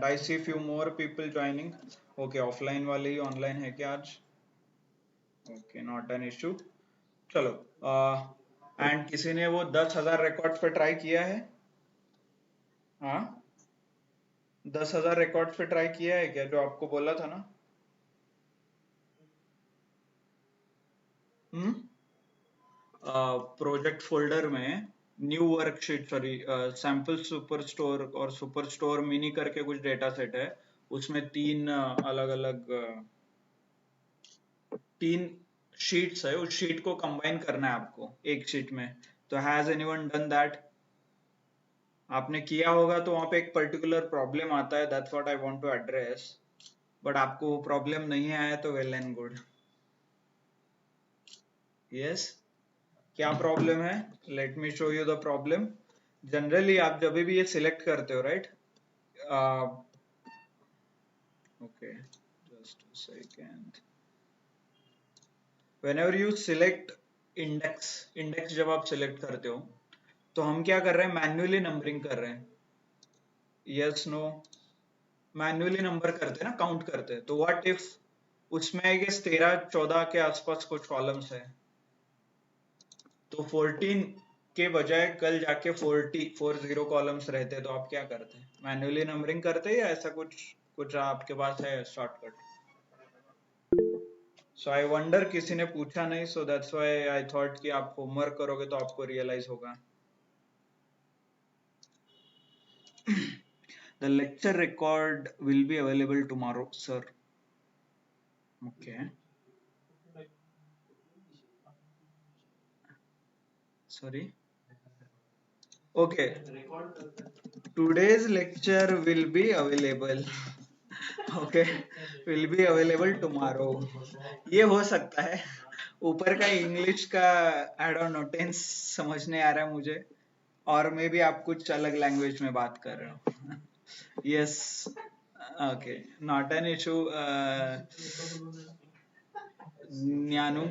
I see few more people joining. Okay, offline वाले ही online है क्या आज? Okay, not an issue. चलो, एंड किसी ने वो 10,000 रिकॉर्ड्स पे ट्राई किया है? हाँ, 10,000 रिकॉर्ड्स पे ट्राई किया है क्या, जो आपको बोला था ना? हम्म। प्रोजेक्ट फोल्डर में new worksheet, sorry, sample super store और सुपर स्टोर मिनी करके कुछ डेटा सेट है। उसमें अलग अलग तीन शीट्स है। उस शीट को कंबाइन करना है आपको एक शीट में। तो हैज एनीवन डन दैट? आपने किया होगा तो वहां पे एक पर्टिकुलर प्रॉब्लम आता है, that's what I want to address. But आपको वो प्रॉब्लम नहीं आया तो वेल एंड गुड। यस, क्या प्रॉब्लम है? Let me show you the problem. Generally आप जब भी ये सिलेक्ट करते हो, right? Okay, just a second. whenever you select index जब आप सिलेक्ट करते हो तो हम क्या कर रहे हैं, मैन्युअली नंबरिंग कर रहे हैं। Yes, no? मैन्युअली नंबर करते हैं ना, काउंट करते हैं। तो व्हाट इफ उसमें आई गेस 13-14 के आसपास कुछ कॉलम्स है, तो 14 के बजाय कल जाके 40 कॉलम्स रहते, तो आप क्या करते हैं? मैन्युअली नंबरिंग करते हैं या ऐसा कुछ कुछ आपके पास है शॉर्टकट? सो आई वंडर किसी ने पूछा नहीं, सो दैट्स व्हाई आई थॉट कि आप होमवर्क करोगे तो आपको रियलाइज होगा। The lecture record will be available tomorrow, sir. Okay. Sorry. Okay. Today's lecture will be available. Okay. Will be available tomorrow. ये हो सकता है। ऊपर का इंग्लिश का आई डोंट नो, टेंस समझ नहीं आ रहा है मुझे, और मे बी आप कुछ अलग लैंग्वेज में बात कर रहे हो। Yes, okay, not an issue. Gyanu,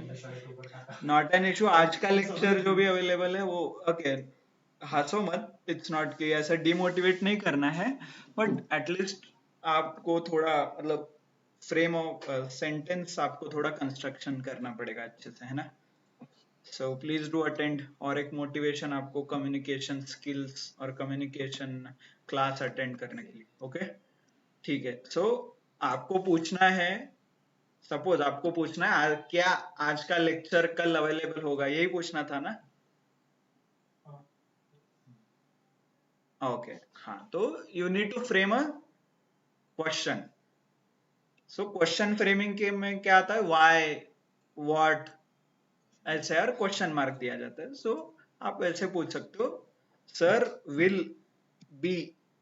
not an issue. आज का लेक्चर जो भी अवेलेबल है वो, ओके, हंसो मत। इट्स नॉट कि ऐसा डिमोटिवेट नहीं करना है, बट एटलीस्ट आपको थोड़ा मतलब फ्रेम ऑफ सेंटेंस आपको थोड़ा कंस्ट्रक्शन करना पड़ेगा अच्छे से, है ना? So please do attend. और एक मोटिवेशन आपको कम्युनिकेशन स्किल्स और कम्युनिकेशन क्लास अटेंड करने के लिए। ओके, ठीक है। सो आपको पूछना है, सपोज आपको पूछना है क्या आज का लेक्चर कल अवेलेबल होगा, यही पूछना था ना? ओके, हाँ, तो you need to frame a question. So question framing के में क्या आता है, व्हाई, व्हाट, ऐसे यार क्वेश्चन मार्क दिया जाता है। सो आप ऐसे पूछ सकते हो, sir will be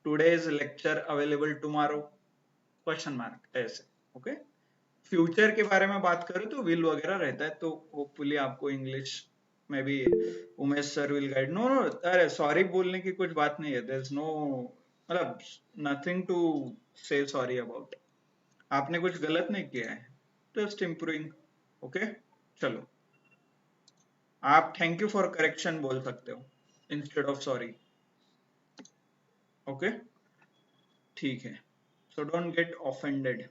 today's lecture available tomorrow, question mark, ऐसे। ओके, फ्यूचर के बारे में बात करूँ तो विल वगैरह रहता है, तो होपफुली आपको इंग्लिश में भी Umesh sir will guide. No no, अरे सॉरी बोलने की कुछ बात नहीं है, देयर इज नो, मतलब nothing to say sorry about. आपने कुछ गलत नहीं किया है, जस्ट इम्प्रूविंग। ओके, चलो, आप थैंक यू फॉर करेक्शन बोल सकते हो इंस्टेड ऑफ सॉरी। ओके, ठीक है। So don't get offended.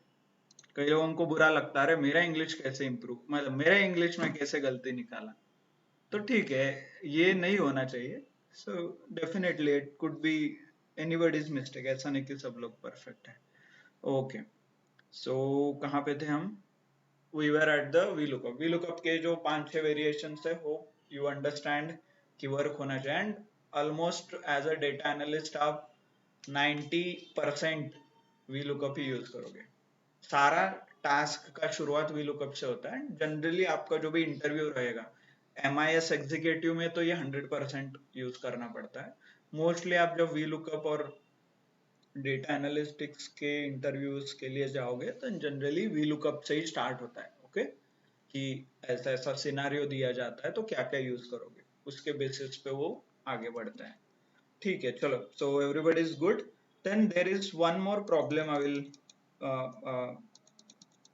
कई लोगों को बुरा लगता है, अरे मेरा इंग्लिश कैसे इंप्रूव, मतलब मेरे इंग्लिश में कैसे गलती निकाला। तो ठीक है, ये नहीं होना चाहिए। So definitely it could be anybody's mistake, ऐसा नहीं कि सब लोग परफेक्ट है। ओके, सो कहाँ पे थे हम? We were at the V lookup के जो 5-6 वेरिएशन है, होप यू अंडरस्टैंड कि वर्क होना चाहिए। And almost as a data analyst आप 90% वी लुकअप ही यूज करोगे। सारा टास्क का शुरुआत वी लुकअप से होता है। जनरली आपका जो भी इंटरव्यू रहेगा MIS एग्जीक्यूटिव में, तो ये 100% यूज करना पड़ता है। मोस्टली आप जब वी लुकअप और डेटा एनालिटिक्स के इंटरव्यूज के लिए जाओगे तो जनरली वी लुकअप से ही स्टार्ट होता है। ओके, कि ऐसा ऐसा सिनारियो दिया जाता है तो क्या क्या यूज करोगे, उसके बेसिस पे वो आगे बढ़ता है। ठीक है, चलो, so everybody is good. Then there is one more problem, I will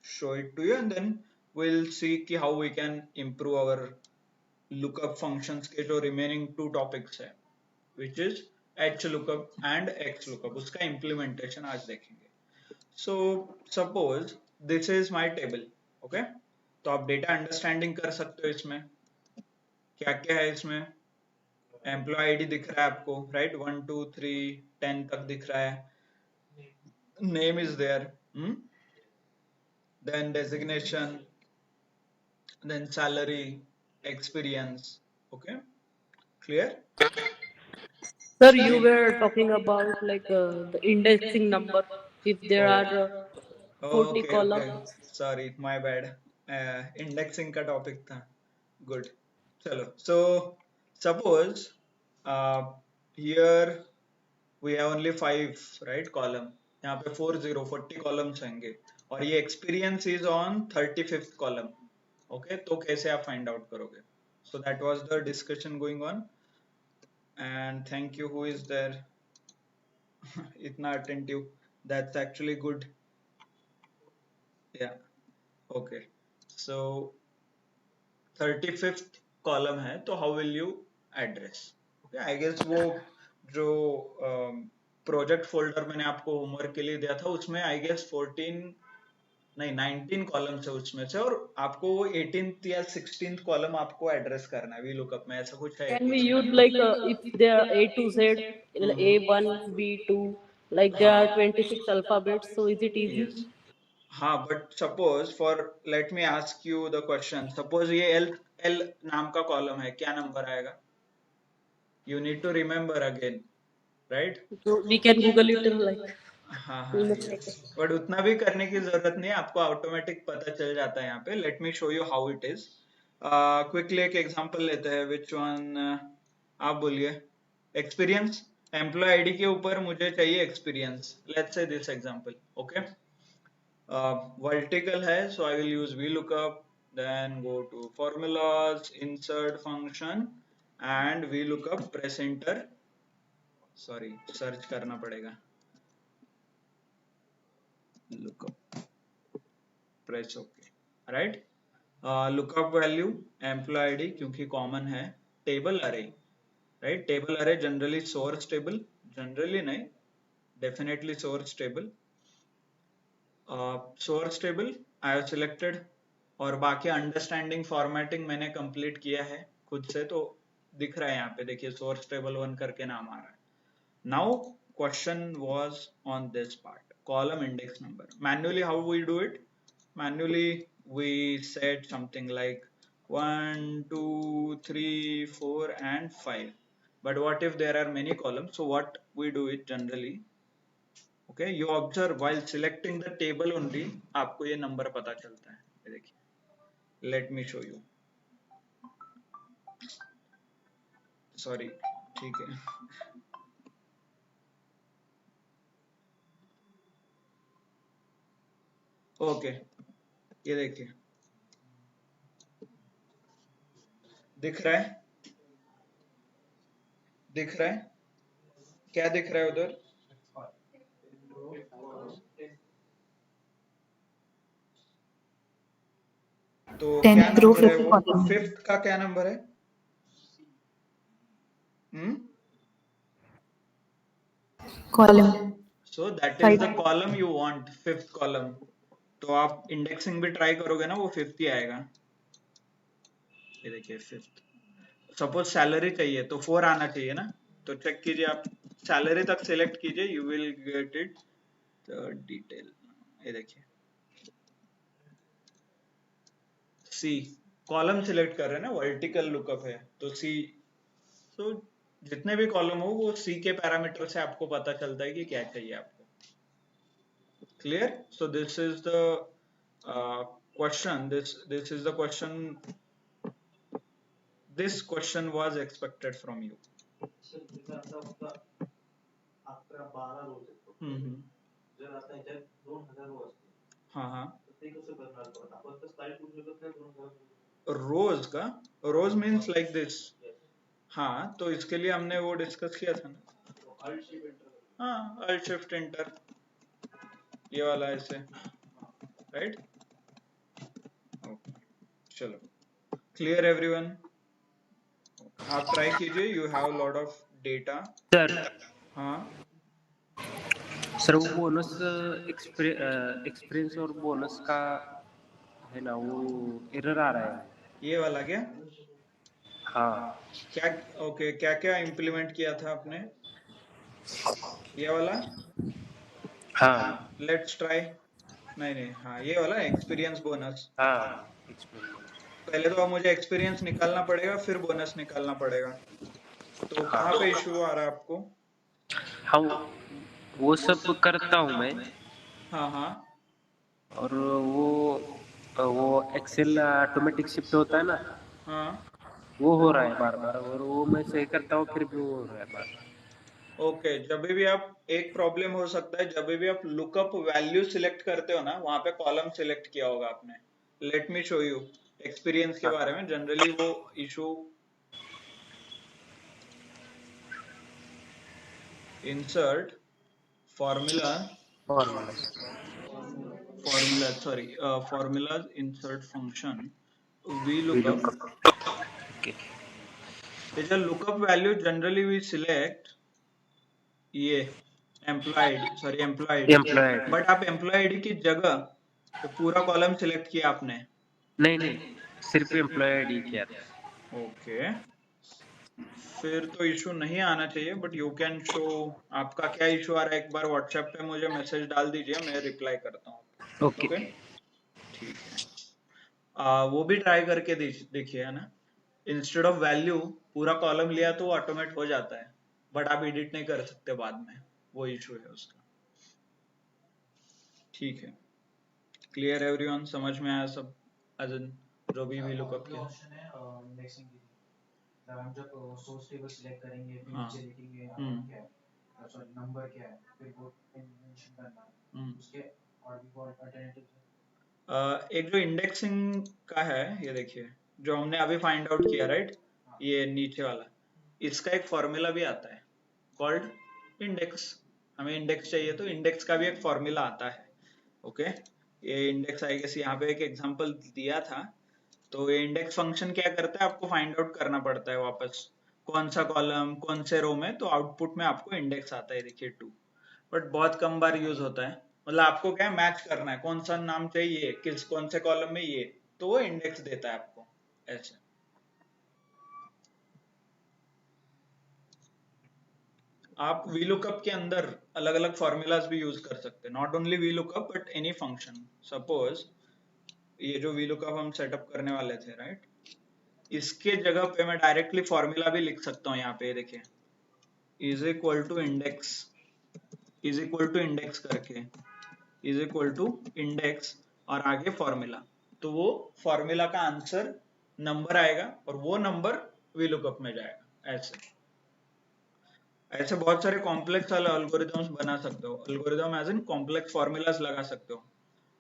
show it to you, and then we'll see कि how we can improve our lookup functions के जो remaining 2 topics है, which is H lookup and x lookup, उसका implementation आज देखेंगे. सो suppose this is my table. Okay, तो आप data understanding कर सकते हो. इसमें क्या क्या है? इसमें एम्प्लॉय आईडी दिख रहा है आपको, राइट? 1 2 3 10 तक दिख रहा है. Name is there, then designation, then salary, experience. Okay, clear? Sir, you were talking about like the indexing number. If there Oh, are 40 okay, okay. columns, Sorry, my bad. Indexing का topic था. Good. चलो. So suppose uh, here we have only 5, right, column. यहाँ पे 40 columns होंगे और ये experience is on 35th column. Okay, तो कैसे आप find out करोगे? So that was the discussion going on. And thank you who is there. इतना attentive. That's actually good. Yeah. Okay. So 35th column है, तो how will you address? Okay, I guess वो जो project folder मैंने आपको homework के लिए दिया था उसमें I guess 14 नहीं 19 कॉलम्स है उसमें से, और आपको वो 18th या 16th कॉलम आपको एड्रेस करना है वी लुकअप में. ऐसा कुछ है can we कुछ use नहीं? like if there are A to Z, A1, B2, like there are 26 alphabets, so is it easy? Yes. हाँ, but suppose for let me ask you the question. Suppose ये L L नाम का column है, क्या number आएगा? You need to remember again, right? So we can Google it like हाँ हाँ, in a second. Yes. But उतना भी करने की जरूरत नहीं है, आपको ऑटोमेटिक पता चल जाता है यहाँ पे. Late me show you how it is. Quickly एक एग्जांपल लेते हैं. Which one? आप बोलिए. एक्सपीरियंस. एम्प्लॉय आईडी के ऊपर मुझे चाहिए experience. Let's say this example. Okay, vertical है, so I will use VLOOKUP, then go to formulas, insert function and VLOOKUP, press enter. Sorry, search करना पड़ेगा. lookup, press OK, right? lookup value employee ID क्योंकि common है. table array, right? table array generally source table, generally नहीं, definitely source table. Source table I have selected, और बाकी understanding formatting मैंने complete किया है खुद से, तो दिख रहा है यहाँ पे. देखिए सोर्स टेबल 1 करके नाम आ रहा है. Now question was on this part, column index number. Manually how we do it? Manually we set something like 1 2 3 4 and 5. But what if there are many columns? So what we do it generally, okay, you observe while selecting the table only आपको ये number पता चलता है. ये देखिए, let me show you. Sorry, ठीक है. Okay, ये देखिए, दिख रहा है? दिख रहा है? क्या दिख रहा है उधर? तो क्या 10th row, नंबर है 5th वो? column. 5th का क्या नंबर है? Column. So that is 5. the column you want, 5th column. तो आप इंडेक्सिंग भी ट्राई करोगे ना, वो 5th ही आएगा. ये देखिए 5th. सपोज सैलरी चाहिए तो 4 आना चाहिए ना, तो चेक कीजिए आप, सैलरी तक सिलेक्ट कीजिए, you will get it detail. ये देखिए सी, कॉलम सिलेक्ट कर रहे हैं ना, वर्टिकल लुकअप है तो सी. तो जितने भी कॉलम हो वो सी के पैरामीटर से आपको पता चलता है कि क्या चाहिए आपको. Clear? So this is the question, this is the question, this question was expected from you. जर आता ह्याच्यात 2000 रो असतील. हाँ हाँ, ते कसं करणार? परत आपण तर स्लाइड करू शकत नाही 2000 रोज का? रोज मीन्स लाइक दिस. हाँ, तो इसके लिए हमने वो डिस्कस किया था ना, अल्ट शिफ्ट एंटर. हाँ, अल्ट शिफ्ट एंटर, ये वाला ऐसे, राइट? ओके, चलो. Clear everyone? आप ट्राई कीजिए, you have lot of data. Sir हाँ सर वो बोनस एक्सपीरियंस और बोनस का है ना, वो एरर आ रहा है। ये वाला क्या? हाँ क्या? ओके, क्या क्या इम्प्लीमेंट किया था आपने? ये वाला हाँ लेट्स ट्राई। नहीं नहीं, हाँ ये वाला एक्सपीरियंस बोनस। हाँ एक्सपीरियंस। पहले तो मुझे एक्सपीरियंस निकालना पड़ेगा, फिर बोनस निकालना पड़ेगा। तो कहाँ पे इशू आ रहा है आपको? हाँ वो सब करता हूँ मैं। हाँ हाँ और वो एक्सेल ऑटोमेटिक शिफ्ट होता है ना, हाँ। वो हो रहा है बार बार, और वो मैं सही करता हूँ फिर भी वो हो रहा है बार बार। ओके, जब भी आप, एक प्रॉब्लम हो सकता है जब भी आप लुकअप वैल्यू सिलेक्ट करते हो ना, वहां पे कॉलम सिलेक्ट किया होगा आपने। Late me show you experience के बारे में। जनरली वो issue insert formula formula sorry formulas insert function V lookup okay is a lookup value. Generally we select ये एम्प्लॉयड। एम्प्लॉयड। बट आप एम्प्लॉयड की जगह तो पूरा कॉलम सिलेक्ट किया आपने। नहीं नहीं, सिर्फ एम्प्लॉय आईडी किया था। ओके, फिर तो इशू नहीं आना चाहिए, बट यू कैन शो आपका क्या इशू आ रहा है। एक बार व्हाट्सएप पे मुझे मैसेज डाल दीजिए, मैं रिप्लाई करता हूँ। ओके ओके ठीक है। वो भी ट्राई करके देखिए, है ना। इंस्टेड ऑफ वैल्यू पूरा कॉलम लिया तो ऑटोमेट हो जाता है, बट आप एडिट नहीं कर सकते बाद में, वो इशू है उसका। ठीक है, क्लियर एवरीवन, समझ में आया सब? एज इन जो भी लुकअप किया। ऑप्शन है इंडेक्सिंग की, मतलब हम जब सोर्स टेबल सिलेक्ट करेंगे फिर हाँ नीचे लिखेंगे अमाउंट क्या है, सॉरी नंबर क्या है, फिर वो मेंशन करना है उसके और भी बहुत अल्टरनेटिव है। एक जो इंडेक्सिंग का है, ये देखिए जो हमने अभी फाइंड आउट किया, राइट, ये नीचे वाला, इसका एक फॉर्मूला भी आता है कॉल्ड इंडेक्स। हमें इंडेक्स चाहिए तो इंडेक्स का भी एक फॉर्मूला आता है। ओके, ये इंडेक्स आई गेस यहाँ पे एक एग्जांपल दिया था। तो ये इंडेक्स फंक्शन क्या करता है, आपको फाइंड आउट करना पड़ता है वापस कौन सा कॉलम कौन से रो में, तो आउटपुट में आपको इंडेक्स आता है, देखिए 2। बट बहुत कम बार यूज होता है। मतलब आपको क्या मैच करना है, कौन सा नाम चाहिए किस कौन से कॉलम में, ये तो वो इंडेक्स देता है आपको ऐसे। आप VLOOKUP के अंदर अलग अलग फॉर्मूलाज भी यूज कर सकते हैं, not only VLOOKUP but any function. Suppose ये जो VLOOKUP हम सेटअप करने वाले थे, राइट, इसके जगह पे मैं डायरेक्टली फॉर्मूला भी लिख सकता हूँ। यहाँ पे देखिए, is equal to index, is equal to index करके, इज इक्वल टू इंडेक्स और आगे फॉर्मूला, तो वो फॉर्मूला का आंसर नंबर आएगा और वो नंबर VLOOKUP में जाएगा। ऐसे ऐसे बहुत सारे कॉम्प्लेक्स वाले एल्गोरिदम्स बना सकते हो। Algorithm as in complex formulas लगा सकते हो।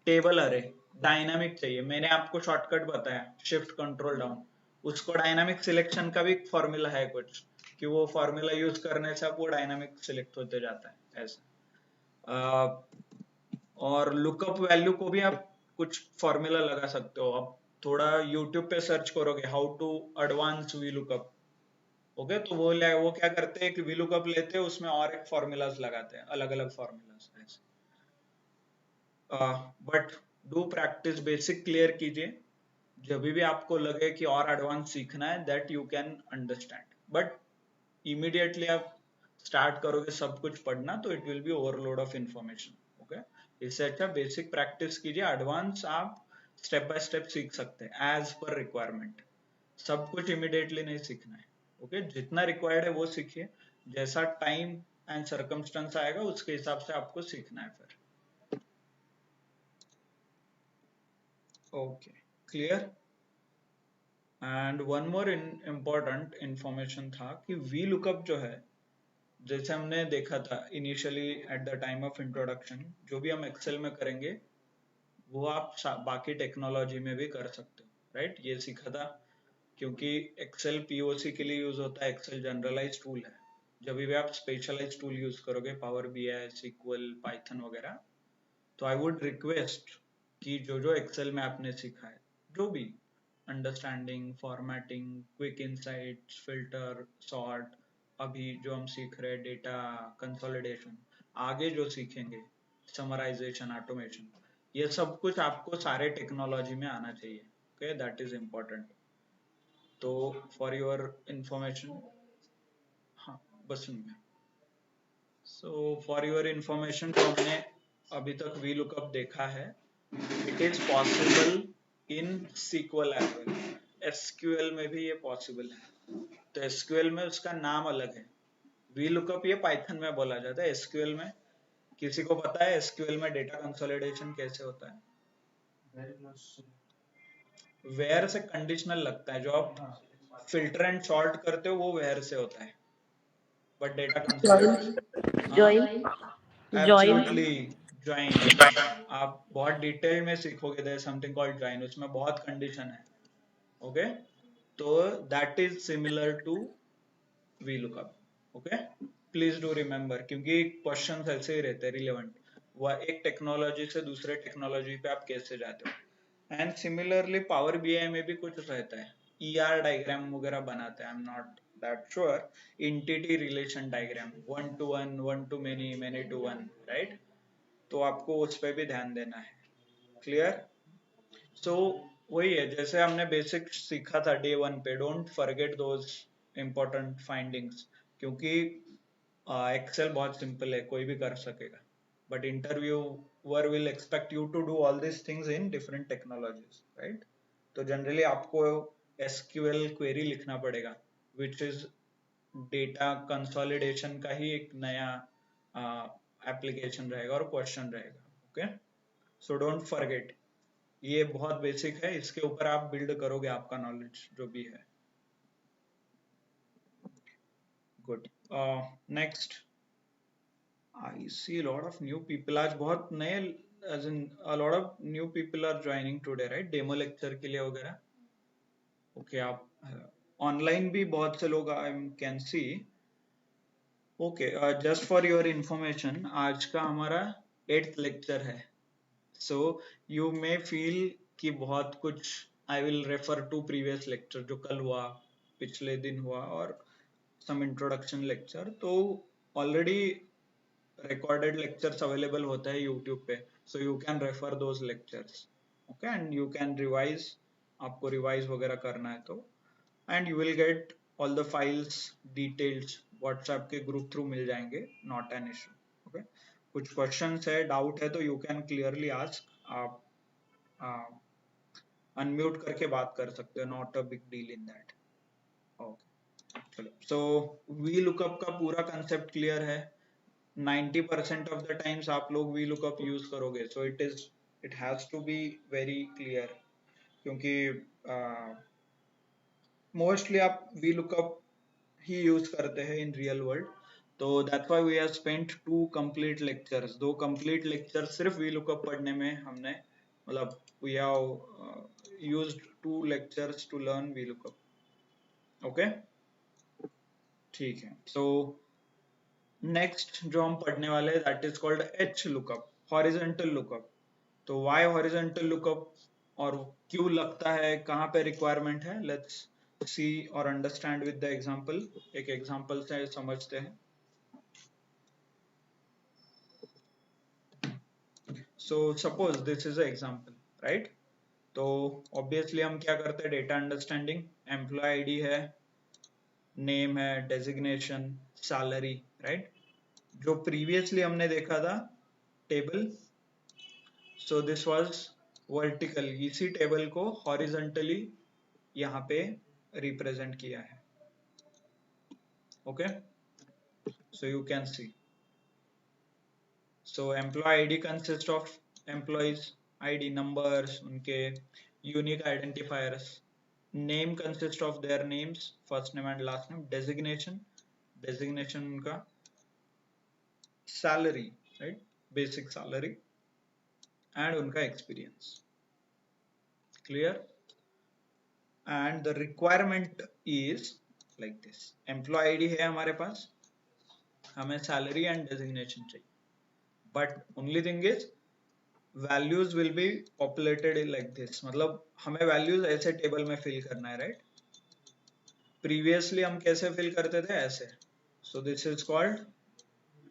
टेबल अरे डायनामिक चाहिए, मैंने आपको शॉर्टकट बताया शिफ्ट कंट्रोल डाउन, उसको डायनामिक सिलेक्शन का भी फॉर्मूला है कुछ, कि वो फॉर्मूला यूज करने से वो डायनामिक सिलेक्ट होते जाता है ऐसे। और लुकअप वैल्यू को भी आप कुछ फॉर्मूला लगा सकते हो। आप थोड़ा यूट्यूब पे सर्च करोगे how to advance V lookup, okay, तो वो क्या करते हैं कि वी लुकअप लेते हैं, उसमें और एक फॉर्मूलाज लगाते हैं, अलग अलग फॉर्मूलाज ऐसे। But do practice, basic clear कीजिए। जब भी आपको लगे कि और एडवांस सीखना है, that you can understand, but immediately आप स्टार्ट करोगे सब कुछ पढ़ना तो it will be overload of information. Okay, इससे अच्छा बेसिक प्रैक्टिस कीजिए, एडवांस आप स्टेप बाय स्टेप सीख सकते हैं एज पर रिक्वायरमेंट। सब कुछ इमीडिएटली नहीं सीखना है। ओके, जितना रिक्वायर्ड है वो सीखिए, जैसा टाइम एंड सर्कमस्टेंस आएगा उसके हिसाब से आपको सीखना है फिर। Okay, clear. And one more important information था कि वी लुकअप जो है, जैसे हमने देखा था initially at the time of introduction, जो भी हम एक्सेल में करेंगे वो आप बाकी टेक्नोलॉजी में भी कर सकते हो, राइट, ये सीखा था। क्योंकि एक्सेल पीओसी के लिए यूज होता है, एक्सेल जनरलाइज टूल है। जब भी आप स्पेशलाइज टूल यूज करोगे, पावर बीआई, SQL, पाइथन वगैरह, तो आई वुड रिक्वेस्ट कि जो जो एक्सेल में आपने सीखा है, जो भी understanding, formatting, quick insights, filter, sort, अभी जो हम सीख रहे हैं डेटा कंसोलिडेशन, आगे जो सीखेंगे समराइजेशन, ऑटोमेशन, ये सब कुछ आपको सारे टेक्नोलॉजी में आना चाहिए. Okay, that is important. तो फॉर योर इंफॉर्मेशन, हाँ बस सुन में. सो फॉर योर इंफॉर्मेशन, तो हमने अभी तक वी लुकअप देखा है. It is possible in SQL as well. SQL में भी ये पॉसिबल है. तो SQL में उसका नाम अलग है. वी लुकअप ये पाइथन में बोला जाता है. SQL में किसी को पता है SQL में डेटा कंसोलिडेशन कैसे होता है? Very close to वेयर से कंडीशनल लगता है. जो आप फिल्टर एंड सॉर्ट करते हो वो वेयर से होता है. But data consolidation, join, join, absolutely join. आप बहुत डिटेल में सीखोगे. There is something called join. उसमें बहुत कंडीशन है. ओके, तो that is similar to V lookup. Okay, please do remember, क्योंकि क्वेश्चंस ऐसे ही रहते हैं रिलेवेंट. वह एक टेक्नोलॉजी से दूसरे टेक्नोलॉजी पे आप कैसे जाते हो. एंड सिमिलरली पावर बीआई में भी कुछ रहता है. ER डायग्राम वगैरह बनाते हैं. आई am not that sure. Entity relation diagram, 1 to 1, 1 to many, many to 1, right. तो आपको उस पर भी ध्यान देना है. क्लियर? सो वही है, जैसे हमने बेसिक सीखा था डे 1 पे. Don't forget those important findings, क्योंकि एक्सेल बहुत सिंपल है, कोई भी कर सकेगा. But interviewer will expect you to do all this things in different technologies, right. तो जनरली आपको SQL क्वेरी लिखना पड़ेगा, विच इज डेटा कंसोलिडेशन का ही एक नया एप्लीकेशन रहेगा और क्वेश्चन रहेगा. Okay, so don't forget. ये बहुत बेसिक है. इसके ऊपर आप बिल्ड करोगे आपका नॉलेज जो भी है. Good. Next, I see a lot of new people. आज बहुत नए, as in a lot of new people are joining today, right? Demo lecture के लिए वगैरह. ओके, आप ऑनलाइन भी बहुत से लोग I can see. Okay, just for your information, आज का हमारा 8th लेक्चर है. सो यू मे फील कि बहुत कुछ, I will refer to previous lecture जो कल हुआ, पिछले दिन हुआ, और सम इंट्रोडक्शन लेक्चर. तो ऑलरेडी recorded lectures available होता है YouTube पे. So you can refer those lectures. Okay, and you can revise. आपको revise वगैरह करना है तो, and you will get all the files, details WhatsApp के group through मिल जाएंगे. Not an issue. Okay, कुछ questions है, doubt है तो you can clearly ask. आप unmute करके बात कर सकते हो. Not a big deal in that. Okay, चलो. So VLOOKUP का पूरा concept clear है. 90% of the times आप लोग VLOOKUP यूज करोगे. So it has to be very clear, क्योंकि मोस्टली आप VLOOKUP ही यूज करते हैं इन रियल वर्ल्ड. तो that's why we have spent 2 complete lectures. 2 complete lectures सिर्फ VLOOKUP पढ़ने में हमने, मतलब we have used 2 lectures to learn VLOOKUP. Okay, ठीक है. So नेक्स्ट जो हम पढ़ने वाले हैं that is called H lookup, horizontal lookup. तो व्हाई हॉरिजॉन्टल लुकअप और क्यों लगता है, कहाँ पे रिक्वायरमेंट है, लेट्स सी और अंडरस्टैंड विद द एग्जांपल. एक एग्जांपल से समझते हैं. So suppose this is a example, right. तो ऑब्वियसली हम क्या करते हैं, डेटा अंडरस्टैंडिंग. एम्प्लॉय आईडी है, नेम है, डेजिग्नेशन, सैलरी, राइट. जो प्रीवियसली हमने देखा था table, so this was vertical. इसी टेबल को हॉरिजॉन्टली यहाँ पे रिप्रेजेंट किया है. Okay, so you can see. So employee ID consist of employees ID, numbers, उनके unique identifiers. Name consist of their names, first name and last name. Designation, designation उनका. Salary, right, basic salary, and उनका experience. Clear? And the requirement is like this. Employee ID है हमारे पास, हमें salary and designation चाहिए. But only thing is values will be populated like this. मतलब हमें values ऐसे टेबल में फिल करना है, राइट. प्रीवियसली हम कैसे फिल करते थे, ऐसे. सो this is called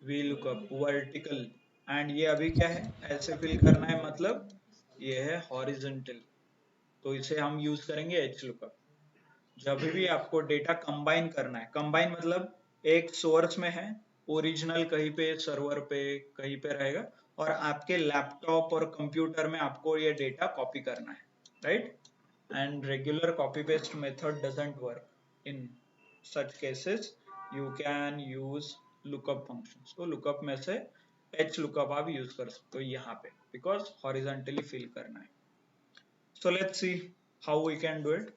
V lookup vertical, and ये अभी क्या है, ऐसे फिल करना है, मतलब ये है हॉरिजॉन्टल, तो इसे हम यूज करेंगे एच लुकअप। जब भी आपको डेटा कंबाइन करना है, कंबाइन मतलब एक सोर्स में है, ओरिजिनल कहीं पे सर्वर पे कहीं पे रहेगा, और आपके लैपटॉप और कंप्यूटर में आपको ये डेटा कॉपी करना है, right? And regular copy paste method doesn't work in such cases, you can use lookup functions. तो लुकअप में से एच लुकअप आप यूज कर सकते हो यहाँ पे, बिकॉज हॉरिजॉन्टली फिल करना है। So let's see how we can do it.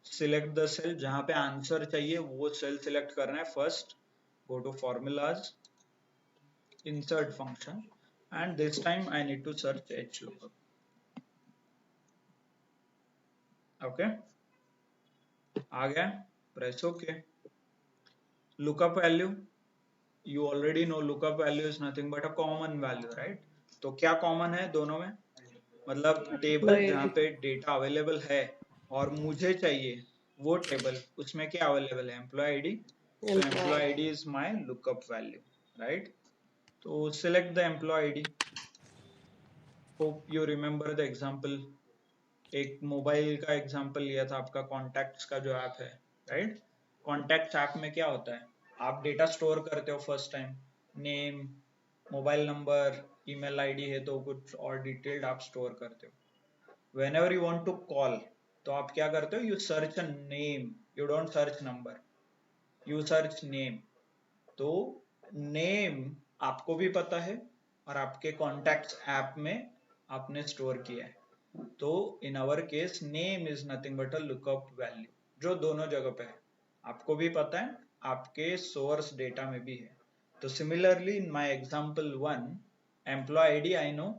Select the cell, जहां पे आंसर चाहिए वो सेल सिलेक्ट करना है first, go to formulas, insert function, and this time I need to search HLOOKUP. Okay, आ गया, press OK. Lookup value, you already know lookup value is nothing but a common value, right? तो क्या common है दोनों में, मतलब table जहाँ पे data available है और मुझे चाहिए वो टेबल, उसमें क्या अवेलेबल है, employee ID, so employee ID is my lookup value, right? तो select the employee ID. Hope you remember the example. एक मोबाइल का एग्जांपल लिया था आपका, कॉन्टैक्ट्स का जो ऐप है, राइट? कॉन्टैक्ट्स ऐप में क्या होता है, आप डेटा स्टोर करते हो first time, name, mobile number, email ID है तो कुछ और डिटेल्ड आप स्टोर करते हो। Whenever you want to call, तो आप क्या करते हो, you search a name, you don't search number, you search name. तो नेम आपको भी पता है और आपके कॉन्टैक्ट्स ऐप में आपने स्टोर किया है, तो in our case name is nothing but a lookup value, जो दोनों जगह पे है, आपको भी पता है, आपके सोर्स डेटा में भी है। तो similarly in my example 1, employee ID I know,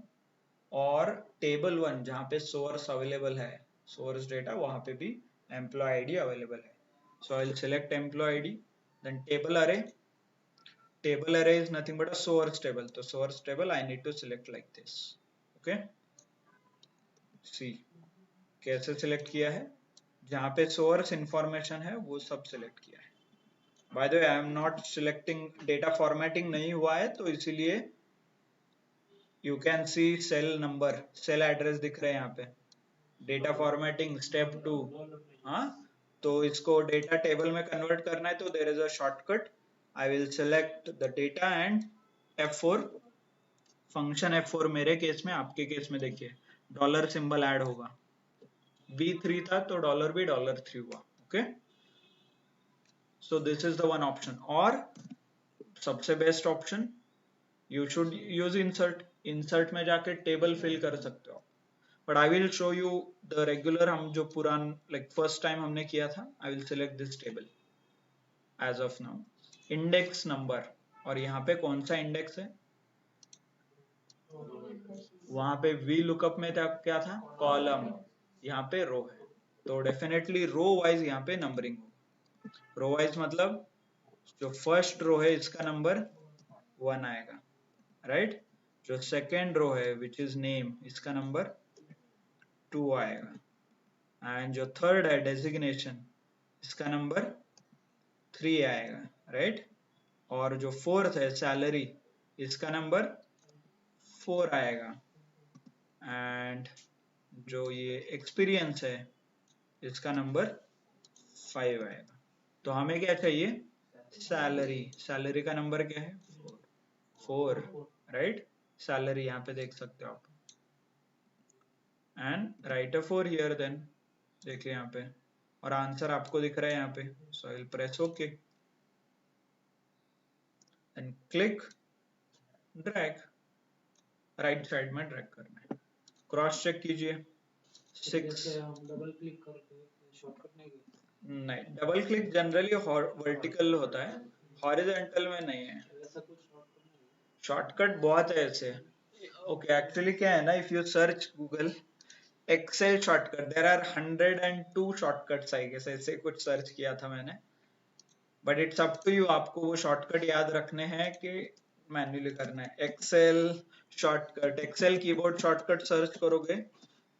और टेबल 1 जहां पे सोर्स अवेलेबल है, सोर्स डेटा, वहां पे भी एम्प्लॉय आईडी अवेलेबल है। So I will select employee ID, then table array, table array is nothing but a source table, तो source table I need to select like this. Okay, see कैसे select किया है, जहां पे source information है वो सब select किया है। By the way, I am not selecting, data formatting नहीं हुआ है, तो इसीलिए you can see cell number, cell address दिख रहे हैं यहाँ पे। Data formatting step 2, हाँ, तो इसको data table में convert करना है, तो there is a shortcut. I will select the data and F4, function F4 मेरे केस में, आपके केस में देखिए डॉलर सिंबल ऐड होगा, B3 था तो डॉलर भी $3 हुआ। Okay, so this is the one option, और सबसे best option, you should use insert. Insert में जाके टेबल फिल कर सकते हो, but I will show you the regular, हम जो पुरान लाइक फर्स्ट टाइम हमने किया था, I will select this table as of now, index number, और यहाँ पे कौन सा इंडेक्स है, वहां पे वी लुकअप में था क्या था, कॉलम, यहाँ पे रो है, तो डेफिनेटली रो वाइज यहाँ पे नंबरिंग होगा। रो वाइज मतलब जो फर्स्ट रो है इसका नंबर 1 आएगा, राइट? जो सेकेंड रो है विच इज नेम, इसका नंबर 2 आएगा, एंड जो थर्ड है डेजिग्नेशन, इसका नंबर 3 आएगा, राइट? और जो फोर्थ है सैलरी, इसका नंबर 4 आएगा, एंड जो ये एक्सपीरियंस है इसका नंबर 5 आएगा। तो हमें क्या चाहिए, सैलरी, सैलरी का नंबर क्या है, 4, राइट? सैलरी यहाँ पे देख सकते हो आप, एंड राइट अ 4 हियर, देन देखिए यहाँ पे, और आंसर आपको दिख रहा है यहाँ पे, so I will press okay and click drag, right side में ड्रैग करना है, क्रॉस चेक कीजिए, 6, डबल क्लिक करके शॉर्टकट नहीं, डबल क्लिक जनरली वर्टिकल होता है, हॉरिजॉन्टल में नहीं है, ऐसा कुछ शॉर्टकट नहीं। शॉर्टकट बहुत है ऐसे। ओके, एक्चुअली क्या है ना, if you search Google Excel shortcut, there are 102 shortcuts, I guess ऐसे कुछ सर्च किया था मैंने, but it's up to you, आपको वो शॉर्टकट याद रखने हैं कि मैन्युअली करना है। Excel shortcut, Excel keyboard shortcut search करोगे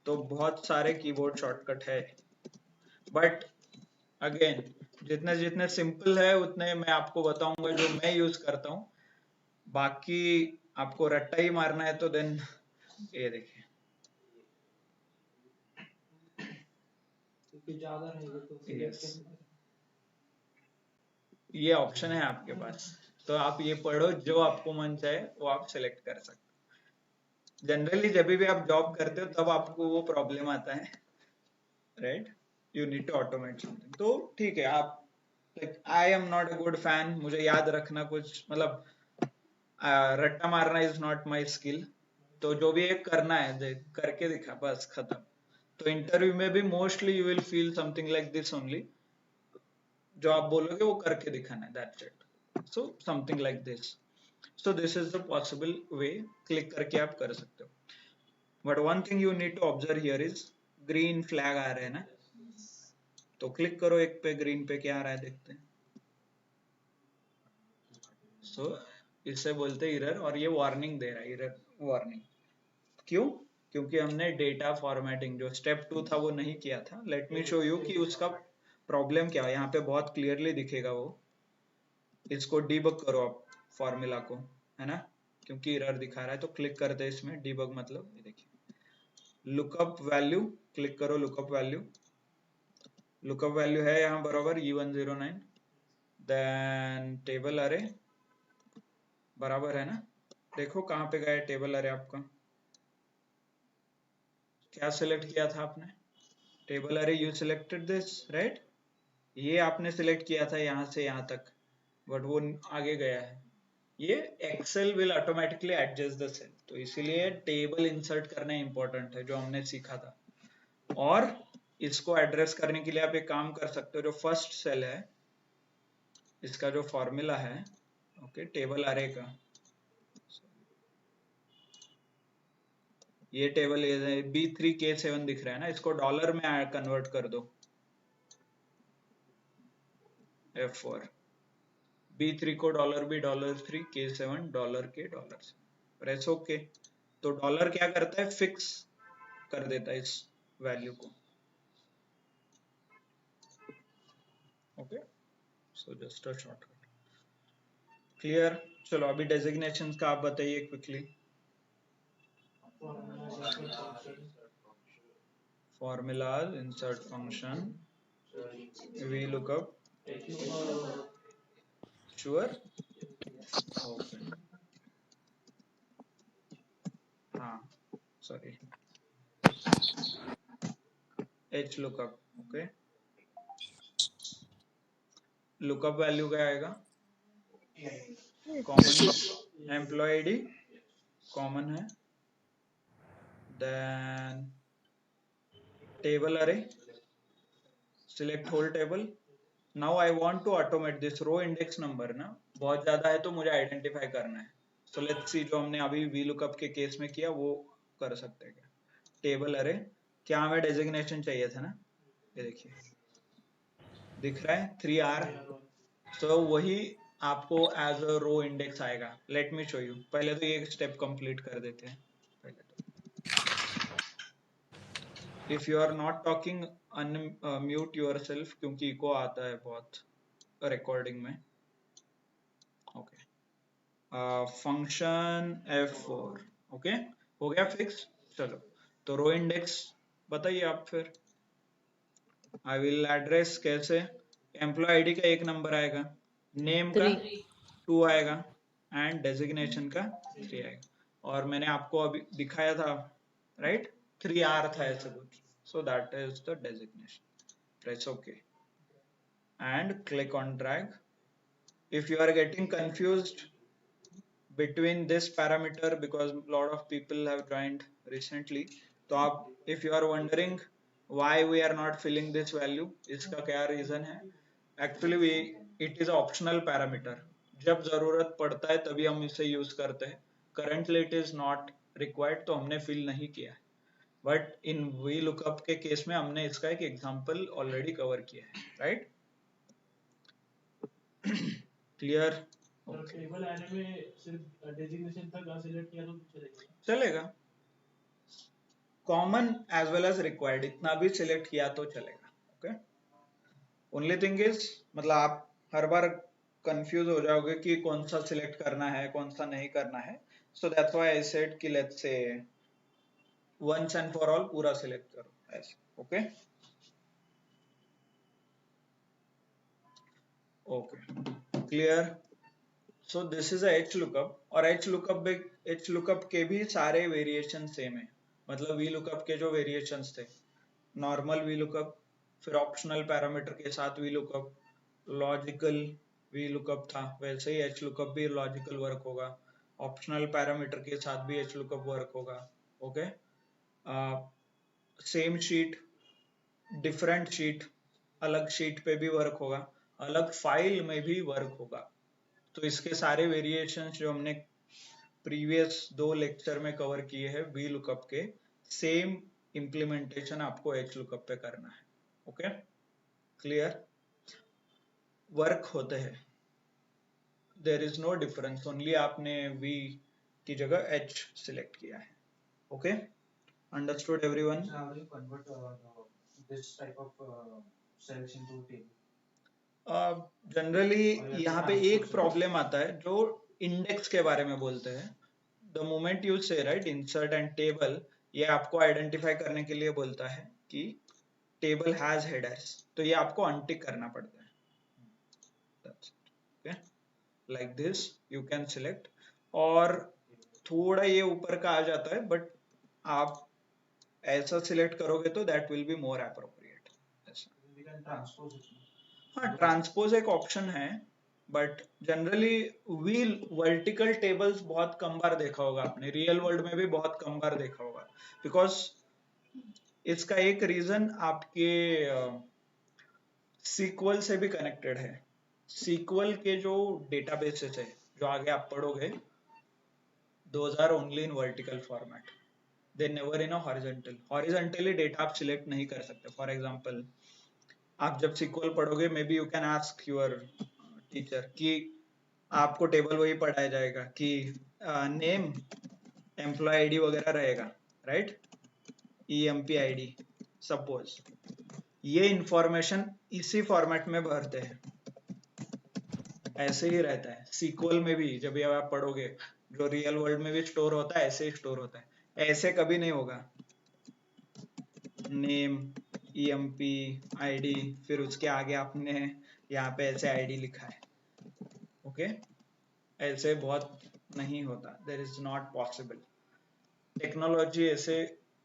तो बहुत सारे कीबोर्ड शॉर्टकट है, बट अगेन जितने जितने सिंपल है उतने मैं आपको बताऊंगा जो मैं यूज करता हूँ, बाकी आपको रट्टा ही मारना है तो देन ये देखिए क्योंकि ज्यादा रहेगा तो Yes. सिलेक्ट करना। ये ऑप्शन है आपके पास, तो आप ये पढ़ो, जो आपको मन चाहे वो आप सिलेक्ट कर सकते। जनरली जब भी आप जॉब करते हो तब आपको वो प्रॉब्लम आता है, right? You need to automate something. तो ठीक है, आप like I am not a good fan, मुझे याद रखना कुछ मतलब रट्टा मारना इज नॉट माई स्किल। तो जो भी एक करना है करके दिखा, बस खत्म। तो इंटरव्यू में भी mostly you will feel something like this only, जो आप बोलोगे वो करके दिखाना है, that's it. So something like this. So this is the possible way, click करके आप कर सकते हो। But one thing you need to observe here is green flag आ रहे हैं ना, तो क्लिक करो एक पे, ग्रीन पे क्या आ रहा है देखते हैं। सो इससे बोलते एरर, और ये वार्निंग दे रहा है, एरर वार्निंग। क्यों? क्योंकि हमने डेटा फॉर्मेटिंग जो स्टेप 2 था वो नहीं किया था। लेट मी शो यू कि उसका प्रॉब्लम क्या है। यहाँ पे बहुत क्लियरली दिखेगा वो, इसको डीबग करो आप फॉर्मूला को, है ना, क्योंकि एरर दिखा रहा है। तो क्लिक करते हैं इसमें, डीबग मतलब ये देखिए लुकअप वैल्यू, क्लिक करो लुकअप वैल्यू। लुकअप वैल्यू है यहाँ बराबर E109, देन टेबल अरे बराबर है ना। देखो कहाँ पे गया टेबल अरे आपका, क्या सिलेक्ट किया था आपने? टेबल अरे, यू सिलेक्टेड दिस राइट, ये आपने सिलेक्ट किया था यहाँ से यहाँ तक, बट वो आगे गया है। ये Excel will automatically adjust the cell, तो इसीलिए टेबल इंसर्ट करना इंपॉर्टेंट है, जो हमने सीखा था। और इसको एड्रेस करने के लिए आप एक काम कर सकते हो, जो फर्स्ट सेल है इसका जो फॉर्मूला है, ओके, टेबल अरे का, ये टेबल B3K7 दिख रहा है ना, इसको डॉलर में कन्वर्ट कर दो, F4, B3 को $B, $3, K7 $K, press okay. तो डॉलर क्या करता है, फिक्स कर देता है इस वैल्यू को, okay. So just a shortcut, clear. चलो अभी डेजिग्नेशन का आप बताइए quickly. Formulas, insert function, VLOOKUP, sure, okay, हाँ sorry, HLOOKUP, okay. Lookup value क्या आएगा, कॉमन एम्प्लॉय आईडी कॉमन है, then table array, select whole table. Now I want to automate this row index number ना, बहुत ज्यादा है तो मुझे आइडेंटिफाई करना है। सो लेट्स सी, जो हमने अभी VLOOKUP के केस में किया वो कर सकते हैं क्या। टेबल अरे, क्या हमें डेजिग्नेशन चाहिए था ना, ये देखिए दिख रहा है 3R, तो वही आपको एज अ रो इंडेक्स आएगा। लेट मी शो यू, पहले तो ये स्टेप कंप्लीट कर देते हैं पहले तो। If you are not talking, unmute yourself, क्योंकि इको आता है बहुत रिकॉर्डिंग में, ओके। फंक्शन F4, ओके, हो गया फिक्स। चलो तो रो इंडेक्स बताइए आप फिर। आई विल एड्रेस कैसे, एम्प्लॉय आईडी का 1 नंबर आएगा, नेम का 3. 2 आएगा, एंड डेजिग्नेशन का 3 आएगा। और मैंने आपको अभी दिखाया था राइट, 3R था ऐसा कुछ, so that is the designation. Press okay and click on drag. If you are getting confused between this parameter, because lot of people have joined recently, तो आप if you are wondering why we are not filling this value, इसका क्या reason है, actually we it is optional parameter, जब जरूरत पड़ता है तभी हम इसे यूज करते हैं। currently it is not required, तो हमने फिल नहीं किया है, बट इन VLOOKUP के केस में हमने इसका एक एग्जांपल ऑलरेडी कवर किया है, राइट? क्लियर? टेबल आने में सिर्फ डेजिग्नेशन तक सिलेक्ट किया तो चलेगा, चलेगा, common as well as required, इतना भी सिलेक्ट किया तो चलेगा, ओके। ओनली थिंग इज मतलब आप हर बार कंफ्यूज हो जाओगे कि कौन सा सिलेक्ट करना है कौन सा नहीं करना है. So that's why I said कि let's say once and for all पूरा सिलेक्ट करो ऐसे. Okay okay clear. So this is H lookup और एच लुकअप के भी सारे वेरिएशन सेम है. मतलब वी लुकअप के जो वेरिएशंस थे, नॉर्मल वी लुकअप, फिर ऑप्शनल पैरामीटर के साथ V lookup, logical V lookup था, वैसे ही एच लुकअप भी लॉजिकल वर्क होगा, ऑप्शनल पैरामीटर के साथ भी एच लुकअप वर्क होगा. Okay same sheet, different sheet, अलग शीट पे भी वर्क होगा, अलग फाइल में भी वर्क होगा. तो इसके सारे वेरिएशंस जो हमने प्रीवियस 2 लेक्चर में कवर किए हैं वी लुकअप के, सेम इम्प्लीमेंटेशन आपको एच लुकअप पे करना है. Okay clear. वर्क होते हैं, there is no difference, only आपने वी की जगह एच सिलेक्ट किया है. Okay understood everyone. So how do you convert this type of cells into table? Generally और या यहाँ फिर पे transpose एक है? प्रॉब्लम आता है जो इंडेक्स के बारे में बोलते हैं. द मोमेंट यू से राइट इंसर्ट एंड टेबल, ये आपको आइडेंटिफाई करने के लिए बोलता है कि टेबल हैज हेडर्स, तो ये आपको अनटिक करना पड़ता है. Okay like this you can select, और थोड़ा ये ऊपर का आ जाता है बट आप ऐसा सिलेक्ट करोगे तो that will be more appropriate. We can transpose it. हाँ ट्रांसपोज एक ऑप्शन है, but generally wheel vertical tables बहुत कम बार देखा होगा आपने, रियल वर्ल्ड में भी बहुत कम बार देखा होगा. बिकॉज इसका एक रीजन आपके सीक्वल से भी कनेक्टेड है. सीक्वल के जो डेटाबेसेस है जो आगे आप पढ़ोगे, those are only in vertical format, they never in a horizontal. Horizontally data आप सिलेक्ट नहीं कर सकते. फॉर एग्जांपल आप जब सीक्वल पढ़ोगे maybe you can ask your teacher कि आपको टेबल वही पढ़ाया जाएगा कि नेम, एम्प्लॉय आईडी वगैरह रहेगा, राइट, ईएमपी आईडी सपोज, ये इंफॉर्मेशन इसी फॉर्मेट में भरते हैं. ऐसे ही रहता है सीक्वल में भी, जब ये आप पढ़ोगे जो रियल वर्ल्ड में भी स्टोर होता है ऐसे ही स्टोर होता है. ऐसे कभी नहीं होगा नेम ईएमपी आईडी फिर उसके आगे आपने यहाँ पे ऐसे आईडी लिखा है. ओके ऐसे बहुत नहीं होता, there is not possible. Technology ऐसे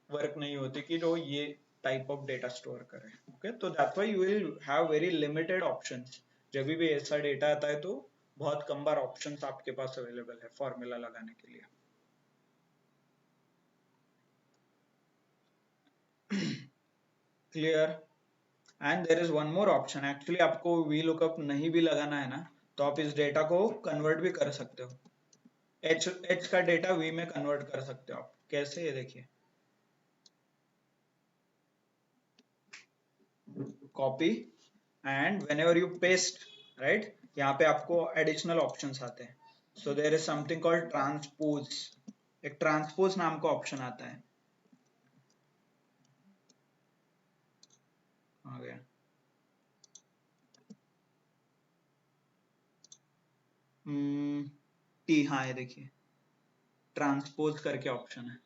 वर्क नहीं होती कि जो ये टाइप ऑफ डेटा स्टोर करे. ओके तो that's why you will have very limited options. जब भी ऐसा डेटा आता है तो बहुत कम बार ऑप्शंस आपके पास अवेलेबल है फॉर्मूला लगाने के लिए. Clear. And there is one more option. Actually आपको वी लुकअप नहीं भी लगाना है ना, तो आप इस डेटा को कन्वर्ट भी कर सकते हो. एच का डेटा वी में कन्वर्ट कर सकते हो आप. कैसे, ये देखिए, copy and whenever you paste, right, यहाँ पे आपको एडिशनल ऑप्शंस आते हैं. So there is something called transpose. एक ट्रांसपोज नाम का ऑप्शन आता है. आ गया. टी, हाँ ये देखिए ट्रांसपोज करके ऑप्शन है.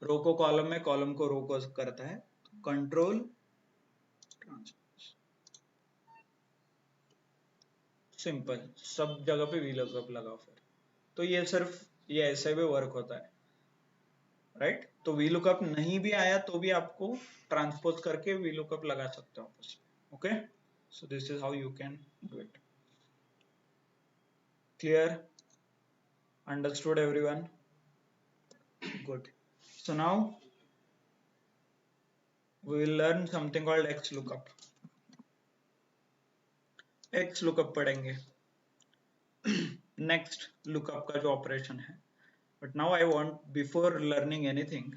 रो को कॉलम में, कॉलम को रो को करता है. कंट्रोल ट्रांसपोज, सिंपल, सब जगह पे वी लुकअप लगाओ फिर. तो ये सिर्फ ये ऐसे भी वर्क होता है, राइट. तो वी लुकअप नहीं भी आया तो भी आपको ट्रांसपोज करके वी लुकअप लगा सकते हो आपस में. Okay so this is how you can do it. Clear, understood everyone? Good. So now we will learn something called XLOOKUP. XLOOKUP पढ़ेंगे next lookup का जो ऑपरेशन है. But now I want, before learning anything,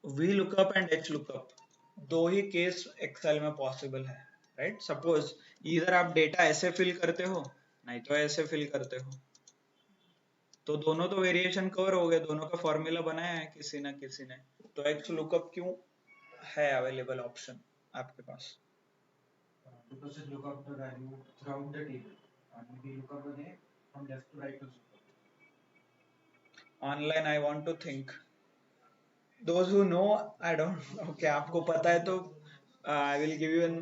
VLOOKUP and HLOOKUP दो ही case Excel में possible है, right. Suppose इधर आप data ऐसे फिल करते हो, नहीं तो ऐसे फिल करते हो, तो दोनों तो वेरिएशन कवर हो गए, दोनों का फॉर्मूला बनाया है किसी ना किसी ने. तो एक्स लुकअप क्यों है अवेलेबल ऑप्शन आपके पास. to just look up the value throughout the table, and maybe look up the name from left to right also. Online I want to think those who know I don't okay आपको पता है तो I will give you an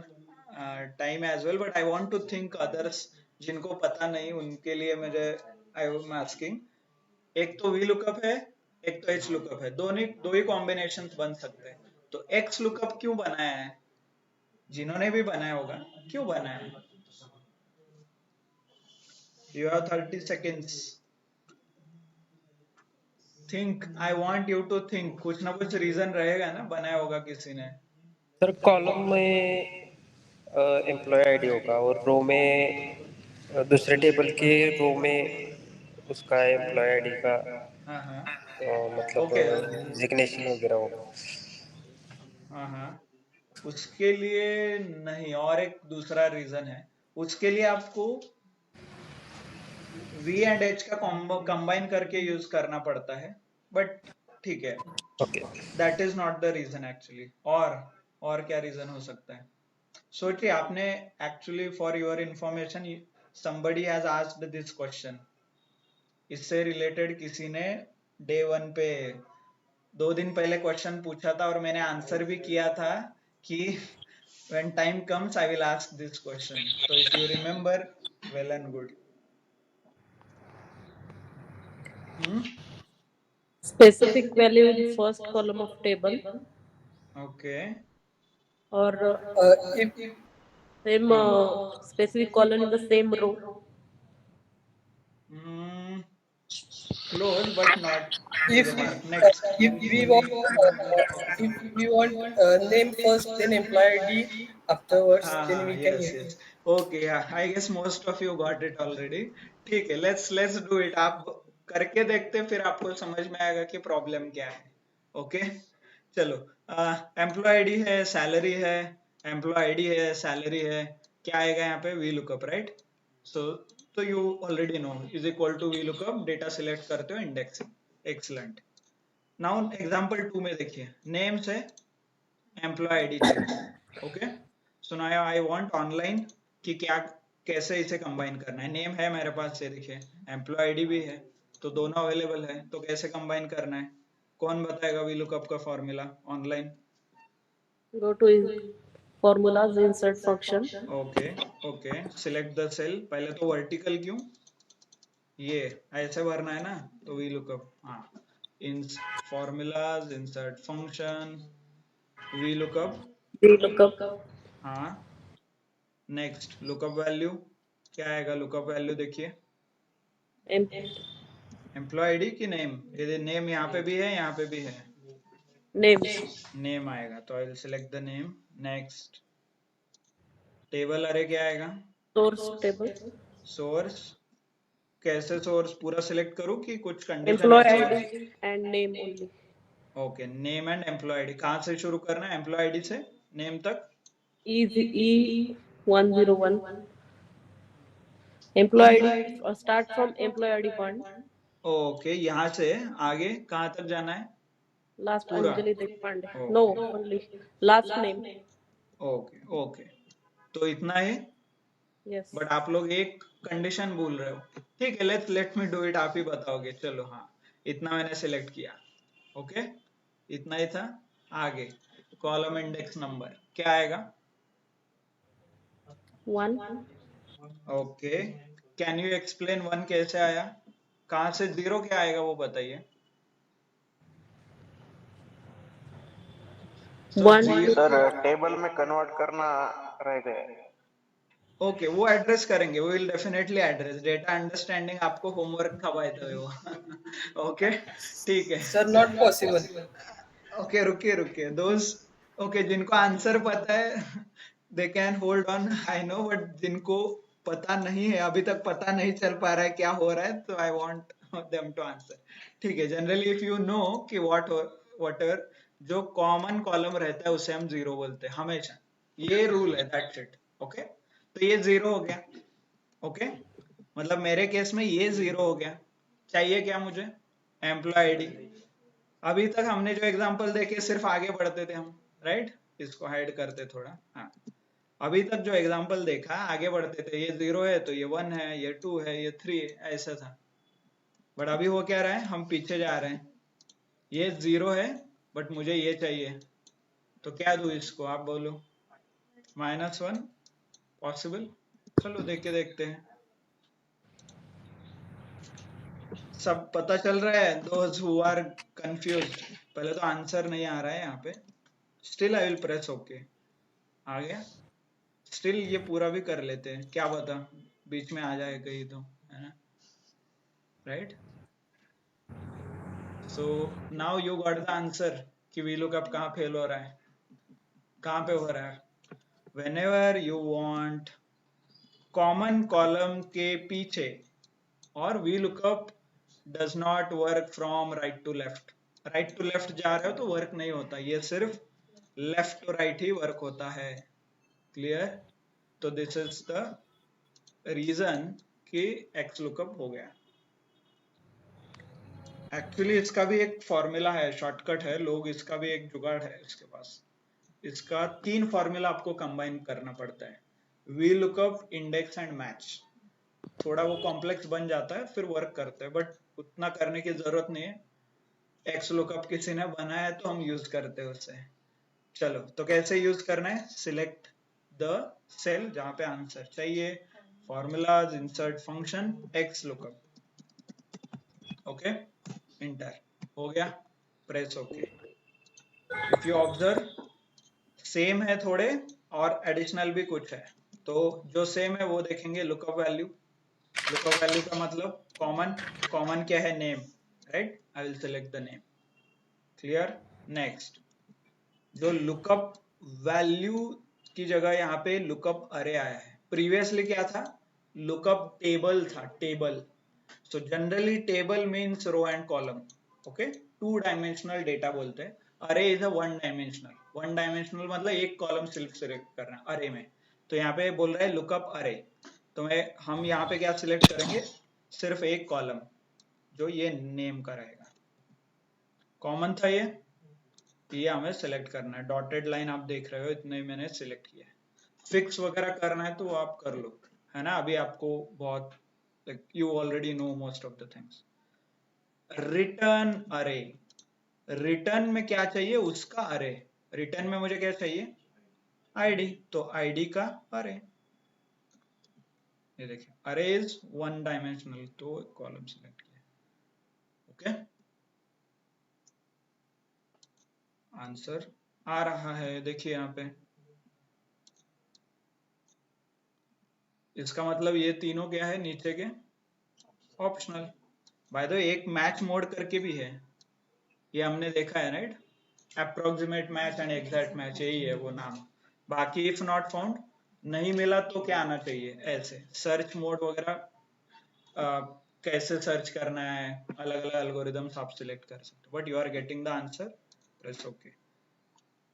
time as well but I want to think others जिनको पता नहीं उनके लिए मुझे I am asking एक तो वी लुकअप है एक तो एच लुकअप है दो ही कॉम्बिनेशन बन सकते हैं तो एक्स लुकअप क्यों बनाया है जिन्होंने भी बनाया होगा क्यों बनाया है you have 30 seconds think I want you to think कुछ ना कुछ रीजन रहेगा ना बनाया होगा किसी ने सर कॉलम में एम्प्लॉय आईडी होगा और रो में दूसरे टेबल के रो में उसका एम्प्लॉय आईडी का हाँ हाँ मतलब ओके डिजिग्नेशन वगैरह होगा। हाँ हाँ उसके लिए नहीं और एक दूसरा रीजन है उसके लिए आपको वी एंड एच का कंबाइन करके यूज करना पड़ता है बट ठीक है okay that is not the reason actually और क्या रीजन हो सकता है सोचिए आपने actually for your information somebody has asked this question इससे रिलेटेड किसी ने डे 1 पे 2 दिन पहले क्वेश्चन पूछा था और मैंने आंसर भी किया था कि when time comes I will ask this question so if you remember well and good Specific value in first column of table okay or if same specific column in the same row. Close but not to If the mark next if we want name first, then employee ID afterwards, then we can yes use. yes okay yeah I guess most of you got it already ठीक है let's do it आप करके देखते फिर आपको समझ में आएगा कि प्रॉब्लम क्या है ओके चलो एम्प्लॉय आईडी है सैलरी है एम्प्लॉय आईडी है सैलरी है क्या आएगा यहाँ पे V lookup right so you already know is equal to V lookup data select करते हो इंडेक्सिंग एक्सलेंट नाउ एग्जांपल 2 में देखिए नेम से एम्प्लॉय आईडी चाहिए okay so now I want online कि क्या कैसे इसे कंबाइन करना है नेम है मेरे पास से देखिए एम्प्लॉय आईडी भी है तो दोनों अवेलेबल है तो कैसे कंबाइन करना है कौन बताएगा वी लुकअप का formula online Go to formulas insert function. Okay okay select the cell पहले तो वर्टिकल क्यों ये ऐसे भरना है ना तो वी लुकअप हाँ in formulas insert function V lookup VLOOKUP हाँ नेक्स्ट लुकअप वैल्यू क्या आएगा लुकअप वैल्यू देखिए एम्प्लॉय आईडी की नेम यदि नेम यहाँ पे भी है यहाँ पे भी है names नेम आएगा तो I will select the name next table अरे क्या आएगा source table सोर्स कैसे सोर्स पूरा सिलेक्ट करूँ कि कुछ condition employee ID and name only. Okay name and employee ID कहाँ से शुरू करना है एम्प्लॉय आईडी से नेम तक E101 employee ID start from employee ID 1 okay यहाँ से आगे कहाँ तक जाना है last पूरा Anjali Deshpande. Okay. No, only last name. Okay okay तो इतना है Yes. बट आप लोग एक कंडीशन भूल रहे हो ठीक है लेट मी डू इट आप ही बताओगे चलो हाँ इतना मैंने सिलेक्ट किया ओके इतना ही था आगे कॉलम इंडेक्स नंबर क्या आएगा 1 ओके कैन यू एक्सप्लेन 1 कैसे आया कहाँ से 0 क्या आएगा वो बताइए One. सर टेबल में कन्वर्ट करना रह गया ओके वो एड्रेस करेंगे वो will definitely address data understanding आपको होमवर्क खवाए थे वो ओके ठीक है Sir, not possible. ओके रुकिए दोस्त ओके जिनको आंसर पता है they can hold on I know but जिनको पता नहीं है अभी तक पता नहीं चल पा रहा है क्या हो रहा है तो I want them to answer ठीक है जनरली इफ यू नो कि व्हाट एवर जो कॉमन कॉलम रहता है उसे हम 0 बोलते हैं हमेशा ये रूल है दैट्स इट ओके तो ये 0 हो गया ओके मतलब मेरे केस में ये 0 हो गया चाहिए क्या मुझे एम्प्लॉय आईडी अभी तक हमने जो एग्जांपल देखे सिर्फ आगे बढ़ते थे हम राइट इसको हाइड करते थोड़ा हाँ अभी तक जो एग्जांपल देखा आगे बढ़ते थे, ये 0 है तो ये 1 है, ये 2 है, ये 3 है, ऐसा था। बट अभी हो क्या रहा है, हम पीछे जा रहे हैं। ये 0 है बट मुझे ये चाहिए, तो क्या दूं इसको, आप बोलो। -1 पॉसिबल? चलो देख के देखते हैं। सब पता चल रहा है? दोज हु आर कंफ्यूज्ड, पहले तो आंसर नहीं आ रहा है यहाँ पे। Still I will press okay. आ गया? स्टिल ये पूरा भी कर लेते हैं, क्या पता बीच में आ जाए कहीं तो, है ना? Right? So now you got the answer कि VLOOKUP कहाँ फेल हो रहा है, कहाँ पे हो रहा है। Whenever you want common column के पीछे, और VLOOKUP does not work from right to left। Right to left जा रहे हो तो वर्क नहीं होता, ये सिर्फ लेफ्ट टू राइट ही वर्क होता है। क्लियर? तो दिस इज द रीजन कि XLOOKUP हो गया। एक्चुअली इसका भी एक फॉर्मूला है, शॉर्टकट है, लोग इसका भी एक जुगाड़ है इसके पास। इसका 3 फॉर्मूला आपको कंबाइन करना पड़ता है, VLOOKUP, इंडेक्स एंड मैच। थोड़ा वो कॉम्प्लेक्स बन जाता है, फिर वर्क करता है, बट उतना करने की जरूरत नहीं है। XLOOKUP किसी ने बनाया है तो हम यूज करते हैं उससे। चलो तो कैसे यूज करना है, सिलेक्ट द सेल जहां पे आंसर चाहिए, formulas, insert function, XLOOKUP, okay, inter हो गया, press okay. If you observe same है थोड़े और एडिशनल भी कुछ है, तो जो सेम है वो देखेंगे लुकअप वैल्यू। लुकअप वैल्यू का मतलब कॉमन, कॉमन क्या है, name, right? I will select the name. Clear? Next, जो लुकअप वैल्यू की जगह यहाँ पे लुकअप अरे आया है। प्रीवियसली क्या था, लुकअप टेबल था, table. So generally table means row and column, okay, 2 dimensional data बोलते हैं। अरे इज अ 1 डायमेंशनल, 1 डायमेंशनल मतलब एक कॉलम सिर्फ सिलेक्ट करना है अरे में। तो यहाँ पे बोल रहा है लुकअप अरे, तो हम यहाँ पे क्या सिलेक्ट करेंगे, सिर्फ एक कॉलम जो ये नेम का रहेगा। कॉमन था ये हमें सिलेक्ट करना है। डॉटेड लाइन आप देख रहे हो, इतने मैंने सिलेक्ट किया है। फिक्स वगैरह करना है तो आप कर लो, है ना? अभी आपको बहुत, you already know most of the things। Return अरे, रिटर्न में क्या चाहिए, उसका अरे। रिटर्न में मुझे क्या चाहिए, आईडी, तो आईडी का अरे। ये देखिए, अरे इज 1 डायमेंशनल, तो कॉलम सिलेक्ट किया, ओके। आंसर आ रहा है, देखिए यहाँ पे। इसका मतलब ये तीनों क्या है नीचे के, ऑप्शनल। बाय द वे एक मैच मोड करके भी है, ये हमने देखा है, right? Approximate match and exact match, यही है वो नाम। बाकी इफ नॉट फाउंड, नहीं मिला तो क्या आना चाहिए, ऐसे सर्च मोड वगैरह, कैसे सर्च करना है, अलग अलग एल्गोरिदम्स आप सिलेक्ट कर सकते हो। But you are getting the answer, press okay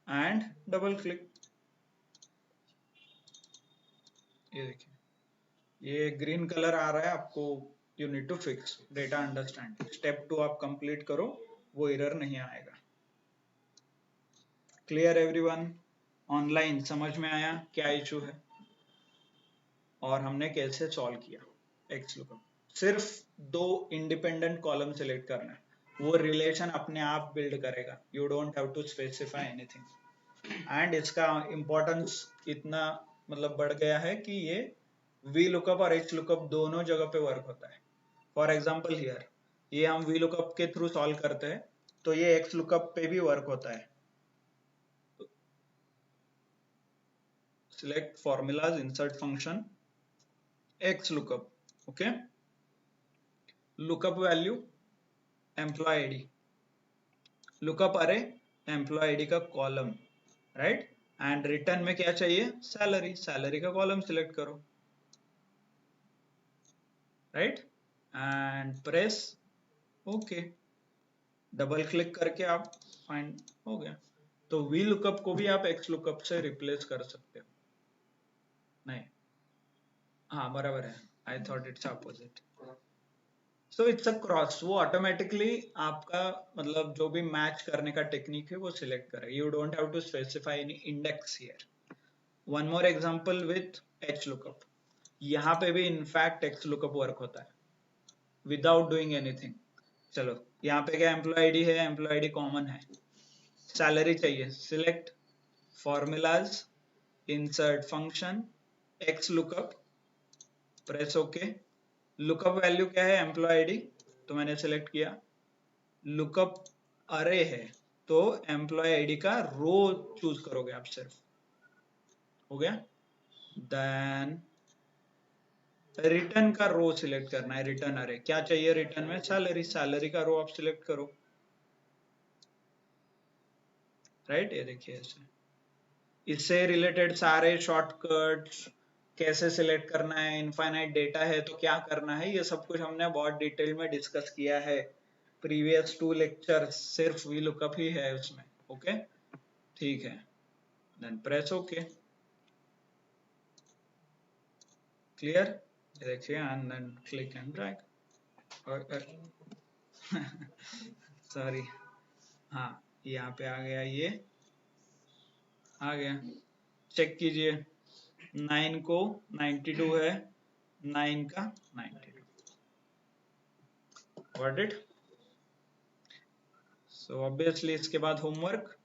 and double click. ये देखिए, ये ग्रीन कलर आ रहा है आपको, you need to fix data understanding. Step 2 आप कंप्लीट करो, वो एरर नहीं आएगा। Clear everyone? ऑनलाइन समझ में आया क्या इशू है और हमने कैसे सॉल्व किया। XLOOKUP सिर्फ 2 इंडिपेंडेंट कॉलम सिलेक्ट करना है, वो रिलेशन अपने आप बिल्ड करेगा। You don't have to specify anything. And इसका इंपॉर्टेंस इतना मतलब बढ़ गया है कि ये VLOOKUP और XLOOKUP दोनों जगह पे वर्क होता है। फॉर एग्जाम्पल हियर, ये हम VLOOKUP के थ्रू सॉल्व करते हैं, तो ये XLOOKUP पे भी वर्क होता है। Select formulas, insert function, XLOOKUP, okay, lookup value, employee ID, lookup array, employee ID का कॉलम, राइट? एंड रिटर्न में क्या चाहिए, सैलरी, सैलरी का कॉलम सिलेक्ट करो, right? And press okay, double click करके आप फाइंड हो गया। तो VLOOKUP को भी आप XLOOKUP से रिप्लेस कर सकते हो। नहीं, हाँ बराबर है, I thought it's opposite. So it's a cross, वो ऑटोमेटिकली आपका मतलब जो भी मैच करने का टेक्निक है वो सिलेक्ट करे। You don't have to specify any index here. One more example with H lookup, यहाँ पे भी इनफैक्ट एक्स लुकअप वर्क होता है विदाउट डूइंग एनीथिंग। चलो यहाँ पे क्या एम्प्लॉय आईडी है, एम्प्लॉय आईडी कॉमन है, सैलरी चाहिए, select formulas, insert function, x lookup, press okay. Lookup value क्या है, एम्प्लॉय आईडी, तो मैंने सिलेक्ट किया। लुकअप अरे है तो एम्प्लॉय आईडी का रो चूज करोगे आप सिर्फ, हो गया। देन रिटर्न का रो सिलेक्ट करना है, रिटर्न अरे क्या चाहिए, रिटर्न में सैलरी, सैलरी का रो आप सिलेक्ट करो, राइट। ये देखिए ऐसे, इससे रिलेटेड सारे शॉर्टकट्स, कैसे सिलेक्ट करना है, इनफाइनाइट डेटा है तो क्या करना है, ये सब कुछ हमने बहुत डिटेल में डिस्कस किया है प्रीवियस 2 लेक्चर, सिर्फ वी लुकअप ही है उसमें, ओके ठीक है। Then press okay, clear. देखिए and then click and drag, sorry, हाँ यहाँ पे आ गया, ये आ गया, चेक कीजिए 9 को 92 है, 9 का 92, गॉट इट। सो ऑब्वियसली इसके बाद होमवर्क,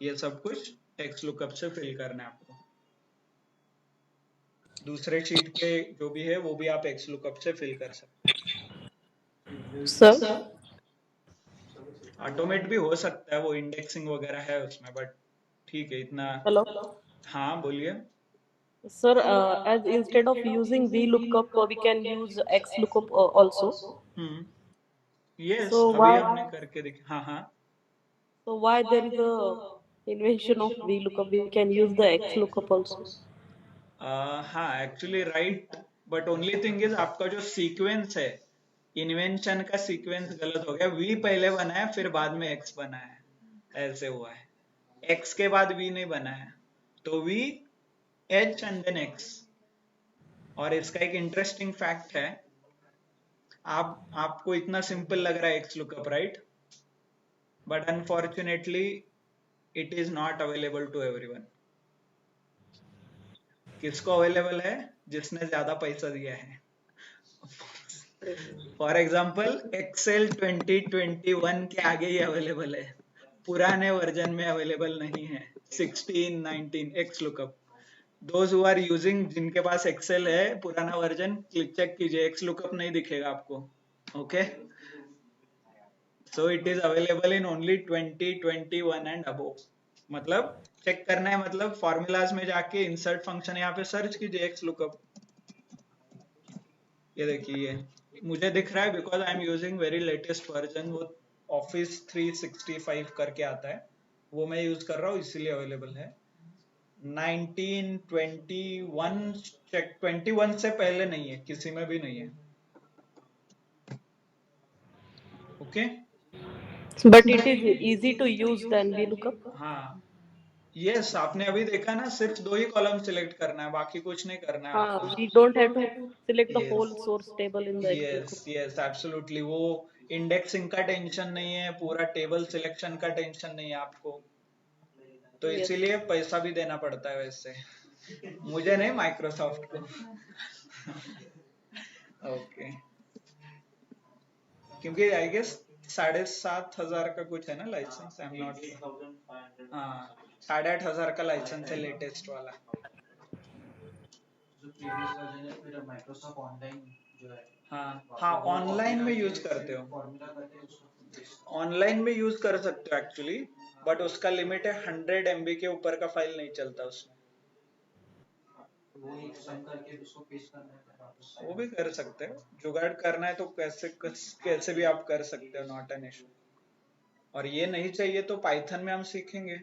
ये सब कुछ एक्स लुकअप से फिल करना है आपको, दूसरे शीट के जो भी है वो भी आप एक्स लुकअप से फिल कर सकते हैं। सर ऑटोमेट भी हो सकता है, वो इंडेक्सिंग वगैरह है उसमें, बट ठीक है इतना। हेलो हाँ बोलिए। Sir, as instead of using VLOOKUP, we can use XLOOKUP also. Yes So अभी why हमने करके देखा, हाँ हाँ। why there is a invention of VLOOKUP? We can use the XLOOKUP also. हाँ actually right, but only thing is आपका जो sequence है, इन्वेंशन का सीक्वेंस गलत हो गया, वी पहले बना है फिर बाद में एक्स बना है, ऐसे हुआ है, एक्स के बाद वी नहीं बना है, तो V H and then X. और इसका एक इंटरेस्टिंग फैक्ट है, आपको इतना सिंपल लग रहा है X lookup, right, but unfortunately it is not available to everyone. किसको अवेलेबल है, जिसने ज्यादा पैसा दिया है। फॉर एग्जाम्पल एक्सेल 2021 के आगे ही अवेलेबल है, पुराने वर्जन में अवेलेबल नहीं है। 16, 19 X lookup, those who are using, जिनके पास एक्सेल है पुराना वर्जन, क्लिक चेक कीजिए, एक्स लुकअप नहीं दिखेगा आपको, okay. So it is available in only 2021 and above, मतलब चेक करना है, मतलब फॉर्मूलाज में जाके इंसर्ट फंक्शन यहाँ पे सर्च कीजिए एक्स लुकअप, ये देखिए मुझे दिख रहा है because I am using very latest version, वो ऑफिस 365 करके आता है, वो मैं यूज कर रहा हूँ इसीलिए अवेलेबल है। 1921 चेक, 21 से पहले नहीं है, किसी में भी नहीं है, okay. But it is easy to use than VLOOKUP. हाँ यस, आपने अभी देखा ना, सिर्फ 2 ही कॉलम सिलेक्ट करना है, बाकी कुछ नहीं करना है आपको। We don't have to select the whole yes source table in the yes XLOOKUP. Yes absolutely, वो इंडेक्सिंग का टेंशन नहीं है, पूरा टेबल सिलेक्शन का टेंशन नहीं है आपको, तो Yes. इसीलिए पैसा भी देना पड़ता है वैसे, मुझे नहीं, माइक्रोसॉफ्ट को। ओके क्योंकि आई गेस 7,500 का कुछ है ना लाइसेंस, आई एम नॉट, हाँ 8,500 का लाइसेंस है लेटेस्ट वाला। जो प्रीवियस वर्जन है, फिर माइक्रोसॉफ्ट ऑनलाइन जो है, हाँ हाँ ऑनलाइन में यूज करते हो, फॉर्मूला करके उसको ऑनलाइन में यूज कर सकते हो एक्चुअली, बट उसका लिमिट है 100 MB के ऊपर का फाइल नहीं चलता उसमें, वो एक सम करके उसको पेस्ट करना है वापस। वो भी कर सकते हो, जुगाड़ करना है तो कैसे भी आप कर सकते हो, नॉट एन इशू। और ये नहीं चाहिए तो पाइथन में हम सीखेंगे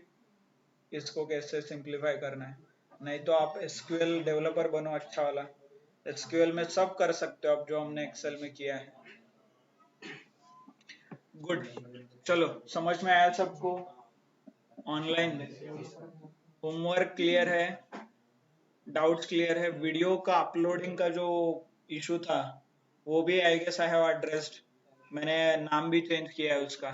इसको कैसे सिंप्लीफाई करना है, नहीं तो आप एसक्यूएल डेवलपर बनो अच्छा वाला, एसक्यूएल में सब कर सकते हो आप जो हमने एक्सेल में किया है। गुड, चलो समझ में आया सबको, ऑनलाइन होमवर्क क्लियर है, डाउट्स क्लियर है, वीडियो का अपलोडिंग का जो इशू था वो भी I guess I have addressed, मैंने नाम भी चेंज किया है उसका।